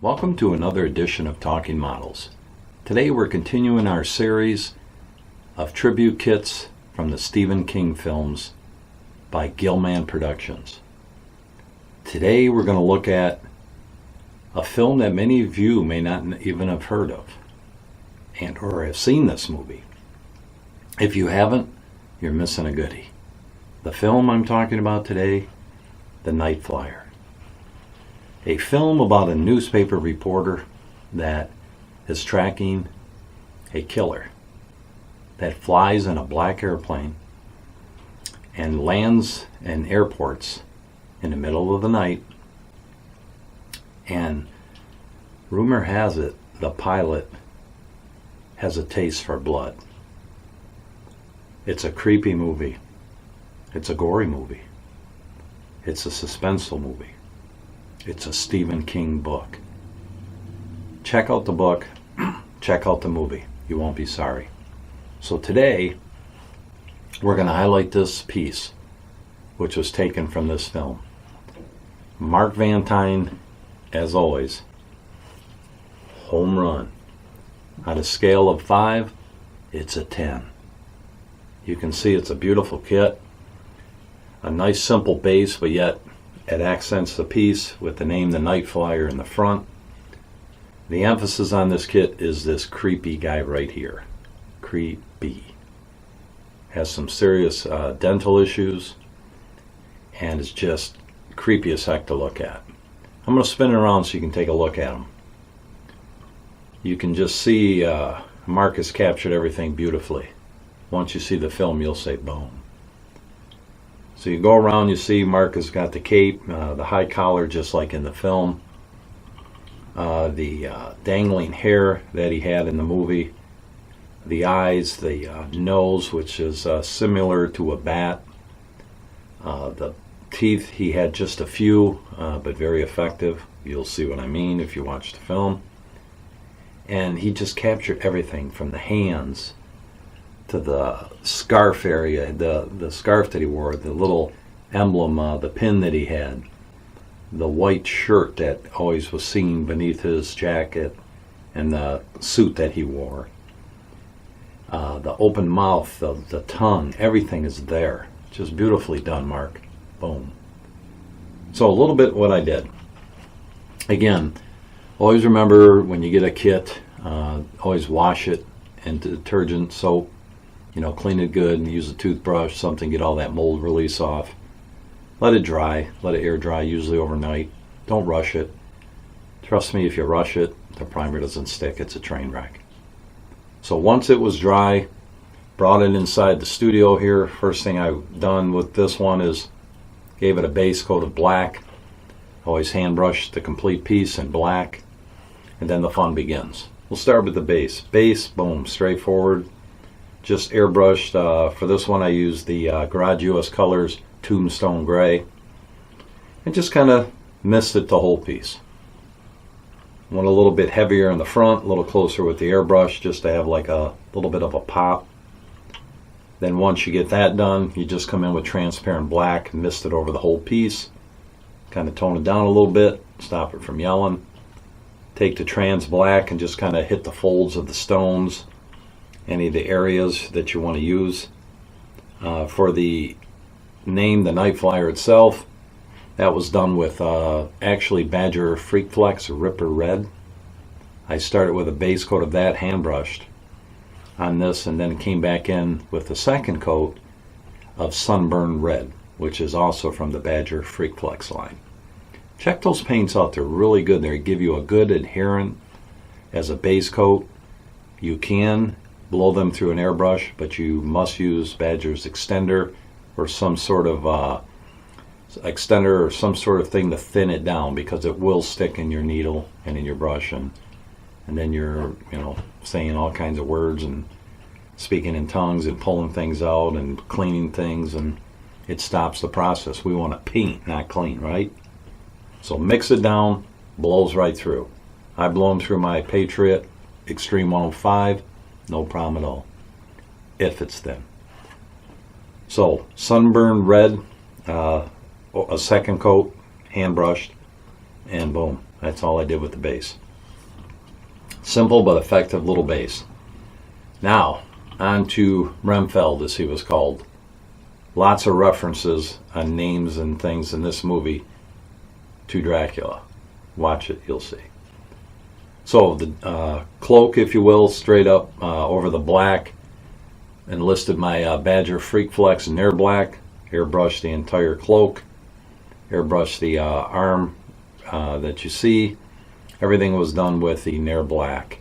Welcome to another edition of Talking Models. Today we're continuing our series of tribute kits from the Stephen King films by Gillman Productions. Today we're going to look at a film that many of you may not even have heard of or have seen this movie. If you haven't, you're missing a goodie. The film I'm talking about today, The Night Flier. A film about a newspaper reporter that is tracking a killer that flies in a black airplane and lands in airports in the middle of the night. And rumor has it the pilot has a taste for blood. It's a creepy movie. It's a gory movie. It's a suspenseful movie. It's a Stephen King book. Check out the book. Check out the movie. You won't be sorry. So today, we're going to highlight this piece, which was taken from this film. Mark Van Tine, as always, home run. On a scale of 5, it's a 10. You can see it's a beautiful kit. A nice simple base, but yet it accents the piece with the name The Night Flier in the front. The emphasis on this kit is this creepy guy right here. Creepy. Has some serious dental issues and is just creepy as heck to look at. I'm going to spin it around so you can take a look at him. You can just see Mark has captured everything beautifully. Once you see the film, you'll say boom. So you go around, you see Mark has got the cape, the high collar just like in the film, the dangling hair that he had in the movie, the eyes, the nose, which is similar to a bat, the teeth, he had just a few, but very effective. You'll see what I mean if you watch the film. And he just captured everything from the hands to the scarf area, the scarf that he wore, the little emblem, the pin that he had, the white shirt that always was seen beneath his jacket, and the suit that he wore, the open mouth, the tongue, everything is there. Just beautifully done, Mark. Boom. So a little bit what I did. Again, always remember when you get a kit, always wash it in detergent, soap. Clean it good and use a toothbrush, something, get all that mold release off. Let it dry, let it air dry, usually overnight. Don't rush it. Trust me, if you rush it, the primer doesn't stick. It's a train wreck. So once it was dry, brought it inside the studio here. First thing I've done with this one is gave it a base coat of black. Always hand brush the complete piece in black. And then the fun begins. We'll start with the base. Base, boom, straightforward. Just airbrushed. For this one I used the Garage US Colors Tombstone Gray. And just kind of misted the whole piece. Went a little bit heavier in the front, a little closer with the airbrush, just to have like a little bit of a pop. Then once you get that done, you just come in with transparent black, mist it over the whole piece. Kind of tone it down a little bit, stop it from yelling. Take the trans black and just kind of hit the folds of the stones, any of the areas that you want to use. For the name, The Night Flier itself, that was done with actually Badger Freak Flex Ripper Red. I started with a base coat of that, hand brushed on this, and then came back in with the second coat of Sunburn Red, which is also from the Badger Freak Flex line. Check those paints out, they're really good. They give you a good adherent as a base coat. You can blow them through an airbrush, but you must use Badger's extender or some sort of extender or some sort of thing to thin it down, because it will stick in your needle and in your brush, and then you're saying all kinds of words and speaking in tongues and pulling things out and cleaning things, and it stops the process. We want to paint, not clean, right? So mix it down, blows right through. I blow them through my Patriot Extreme 105, no problem at all, if it's thin. So Sunburn Red, a second coat, hand brushed, and boom, That's all I did with the base. Simple but effective little base. Now, on to Remfeld, as he was called. Lots of references on names and things in this movie to Dracula. Watch it, you'll see. So the cloak, if you will, straight up over the black, enlisted my Badger Freak Flex Nair Black, airbrushed the entire cloak, airbrushed the arm that you see. Everything was done with the Nair Black.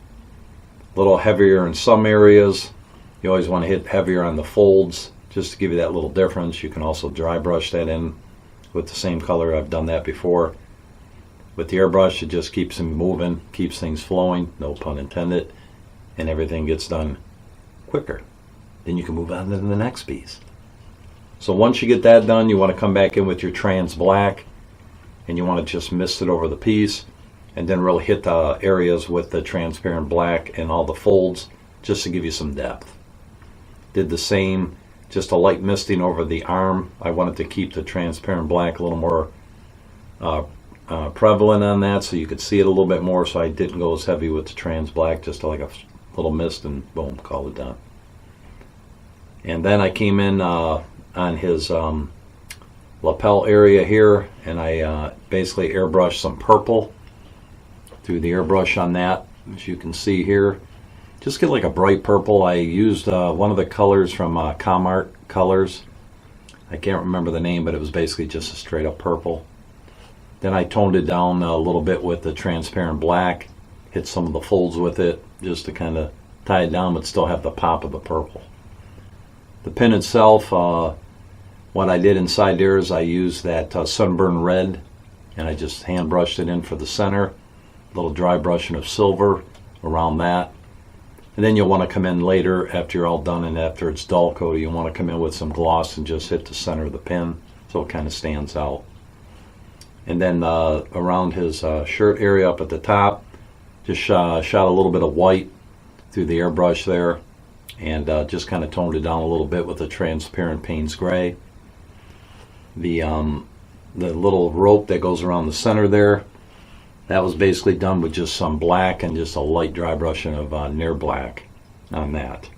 A little heavier in some areas. You always want to hit heavier on the folds, just to give you that little difference. You can also dry brush that in with the same color. I've done that before. With the airbrush, it just keeps them moving, keeps things flowing, no pun intended, and everything gets done quicker. Then you can move on to the next piece. So once you get that done, you want to come back in with your trans black, and you want to just mist it over the piece, and then really hit the areas with the transparent black and all the folds, just to give you some depth. Did the same, just a light misting over the arm. I wanted to keep the transparent black a little more prevalent on that, so you could see it a little bit more, so I didn't go as heavy with the trans black, just like a little mist, and boom, call it done. And then I came in on his lapel area here, and I basically airbrushed some purple through the airbrush on that, as you can see here. Just get like a bright purple. I used one of the colors from Comart Colors. I can't remember the name, but it was basically just a straight up purple. Then I toned it down a little bit with the transparent black, hit some of the folds with it, just to kind of tie it down, but still have the pop of the purple. The pin itself, what I did inside there is I used that sunburn red, and I just hand brushed it in for the center. A little dry brushing of silver around that. And then you'll want to come in later after you're all done and after it's dull coated, you'll want to come in with some gloss and just hit the center of the pin so it kind of stands out. And then around his shirt area up at the top, just shot a little bit of white through the airbrush there, and just kind of toned it down a little bit with a transparent Payne's Gray. The little rope that goes around the center there, that was basically done with just some black and just a light dry brushing of Nair Black on that.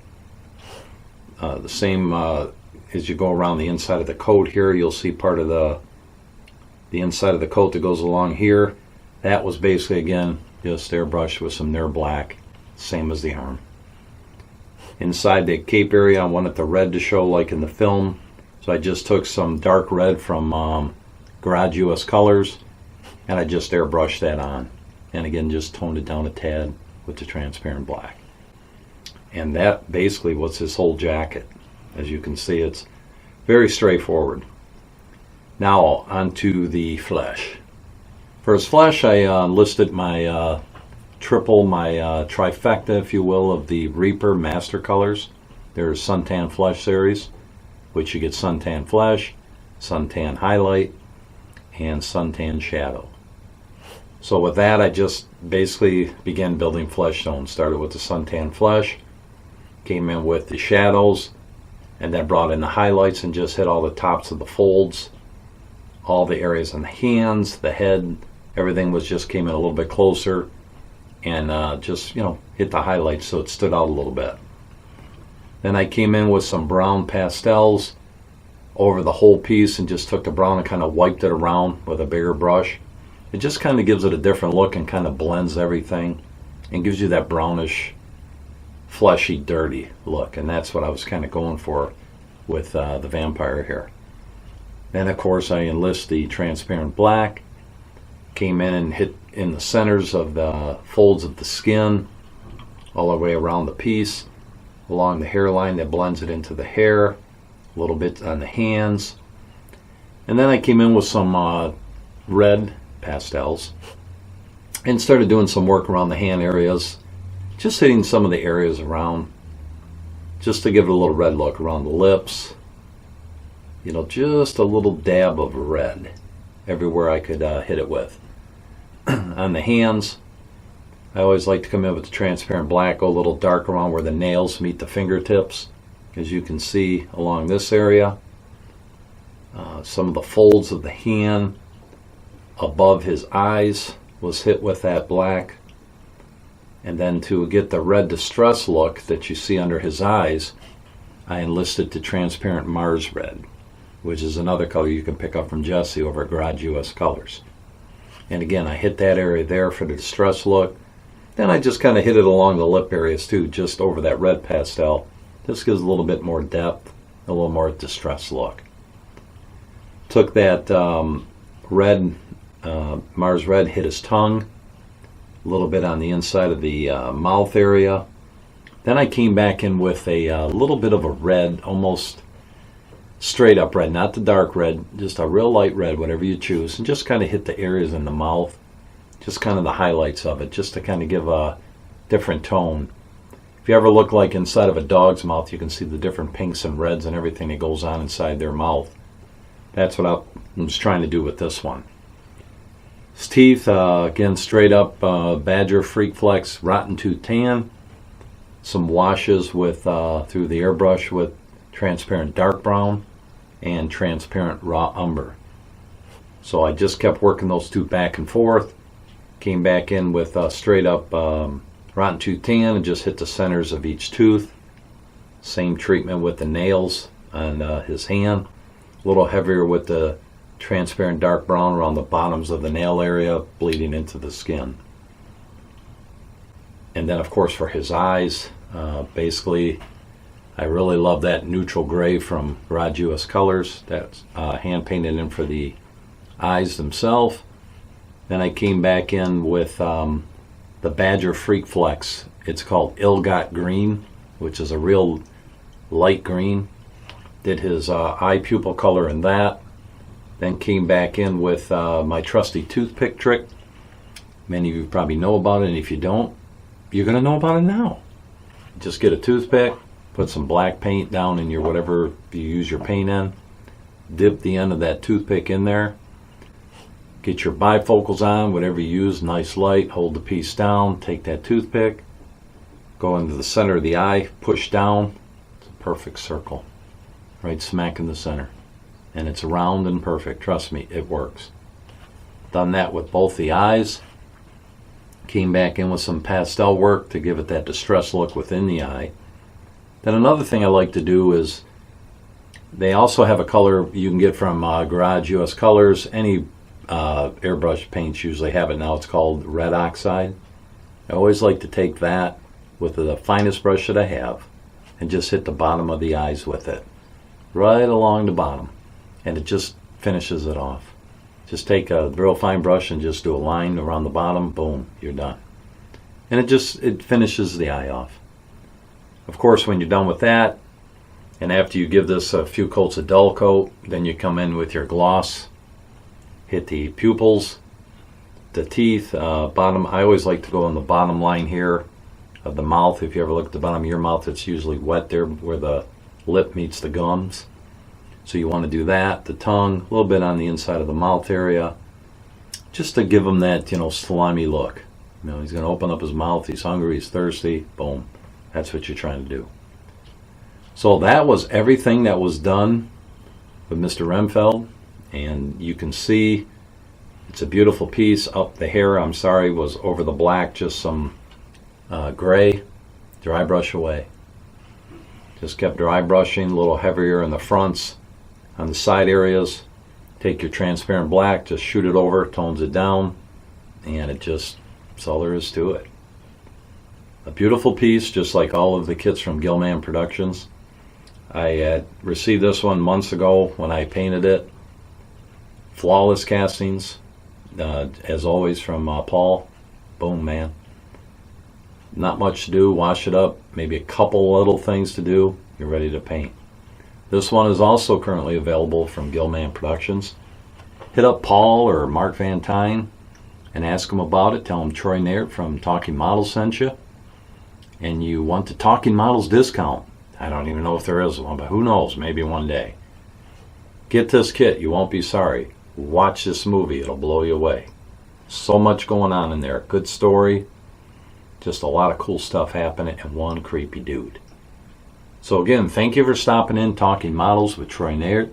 The same as you go around the inside of the coat here, you'll see part of the inside of the coat that goes along here. That was basically, again, just airbrushed with some Nair Black, same as the arm. Inside the cape area, I wanted the red to show like in the film, so I just took some dark red from Garage US Colors, and I just airbrushed that on, and again just toned it down a tad with the transparent black. And that basically was his whole jacket. As you can see, it's very straightforward. Now onto the flesh. For his flesh, I listed my trifecta, if you will, of the Reaper Master Colors. There's Suntan Flesh series, which you get Suntan Flesh, Suntan Highlight, and Suntan Shadow. So with that, I just basically began building flesh tones. Started with the Suntan Flesh, came in with the shadows, and then brought in the highlights and just hit all the tops of the folds, all the areas on the hands, the head, everything was just came in a little bit closer, and just, hit the highlights so it stood out a little bit. Then I came in with some brown pastels over the whole piece and just took the brown and kind of wiped it around with a bigger brush. It just kind of gives it a different look and kind of blends everything and gives you that brownish, fleshy, dirty look. And that's what I was kind of going for with the vampire here. Then, of course, I enlist the transparent black, came in and hit in the centers of the folds of the skin, all the way around the piece, along the hairline that blends it into the hair, a little bit on the hands. And then I came in with some red pastels and started doing some work around the hand areas, just hitting some of the areas around, just to give it a little red look around the lips. Just a little dab of red everywhere I could hit it with. On the hands, I always like to come in with the transparent black, go a little dark around where the nails meet the fingertips, as you can see along this area. Some of the folds of the hand above his eyes, was hit with that black. And then to get the red distress look that you see under his eyes, I enlisted to transparent Mars red, which is another color you can pick up from Jesse over at Garage US Colors. And again, I hit that area there for the distress look. Then I just kind of hit it along the lip areas too, just over that red pastel. This gives a little bit more depth, a little more distress look. Took that red, Mars red, hit his tongue, a little bit on the inside of the mouth area. Then I came back in with a little bit of a red, almost straight up red, not the dark red, just a real light red, whatever you choose, and just kind of hit the areas in the mouth, just kind of the highlights of it, just to kind of give a different tone. If you ever look like inside of a dog's mouth, you can see the different pinks and reds and everything that goes on inside their mouth. That's what I was trying to do with this one. His teeth, again, straight up Badger Freak Flex Rotten Tooth Tan. Some washes with through the airbrush with transparent dark brown and transparent raw umber. So I just kept working those two back and forth. Came back in with straight up Rotten Tooth Tan and just hit the centers of each tooth. Same treatment with the nails on his hand. A little heavier with the transparent dark brown around the bottoms of the nail area, bleeding into the skin. And then of course for his eyes, basically I really love that neutral gray from Garage US Colors. That's hand painted in for the eyes themselves. Then I came back in with the Badger Freak Flex. It's called Ilgot Green, which is a real light green. Did his eye pupil color in that. Then came back in with my trusty toothpick trick. Many of you probably know about it, and if you don't, you're going to know about it now. Just get a toothpick, put some black paint down in your whatever you use your paint in, dip the end of that toothpick in there, get your bifocals on, whatever you use, nice light, hold the piece down, take that toothpick, go into the center of the eye, push down, it's a perfect circle, right smack in the center. And it's round and perfect, trust me, it works. Done that with both the eyes. Came back in with some pastel work to give it that distress look within the eye. Then another thing I like to do is, they also have a color you can get from Garage US Colors. Any airbrush paints usually have it now. It's called Red Oxide. I always like to take that with the finest brush that I have and just hit the bottom of the eyes with it. Right along the bottom. And it just finishes it off. Just take a real fine brush and just do a line around the bottom, boom, you're done. And it finishes the eye off. Of course, when you're done with that, and after you give this a few coats of dull coat, then you come in with your gloss, hit the pupils, the teeth, bottom. I always like to go on the bottom line here of the mouth. If you ever look at the bottom of your mouth, it's usually wet there where the lip meets the gums. So you want to do that, the tongue, a little bit on the inside of the mouth area, just to give him that, salami look. He's going to open up his mouth, he's hungry, he's thirsty, boom. That's what you're trying to do. So that was everything that was done with Mr. Remfeld, and you can see it's a beautiful piece. Up the hair, I'm sorry, was over the black, just some gray, dry brush away. Just kept dry brushing, a little heavier in the fronts. On the side areas, take your transparent black, just shoot it over, tones it down, and that's all there is to it. A beautiful piece, just like all of the kits from Gillman Productions. I had received this one months ago when I painted it. Flawless castings, as always from Paul. Boom, man. Not much to do, wash it up, maybe a couple little things to do, you're ready to paint. This one is also currently available from Gillman Productions. Hit up Paul or Mark Van Tine and ask them about it. Tell them Troy Naird from Talking Models sent you. And you want the Talking Models discount. I don't even know if there is one, but who knows, maybe one day. Get this kit, you won't be sorry. Watch this movie, it'll blow you away. So much going on in there. Good story, just a lot of cool stuff happening, and one creepy dude. So again, thank you for stopping in, Talking Models with Troy Naird.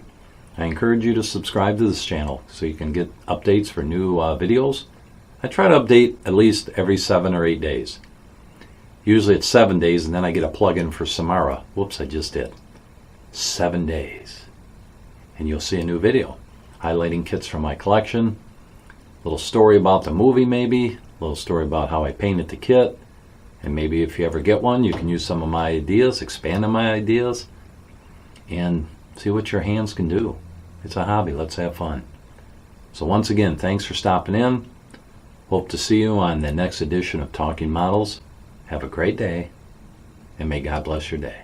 I encourage you to subscribe to this channel so you can get updates for new videos. I try to update at least every 7 or 8 days. Usually it's 7 days, and then I get a plug-in for Samara. Whoops, I just did. 7 days. And you'll see a new video highlighting kits from my collection. A little story about the movie maybe. A little story about how I painted the kit. And maybe if you ever get one, you can use some of my ideas, expand on my ideas, and see what your hands can do. It's a hobby. Let's have fun. So once again, thanks for stopping in. Hope to see you on the next edition of Talking Models. Have a great day, and may God bless your day.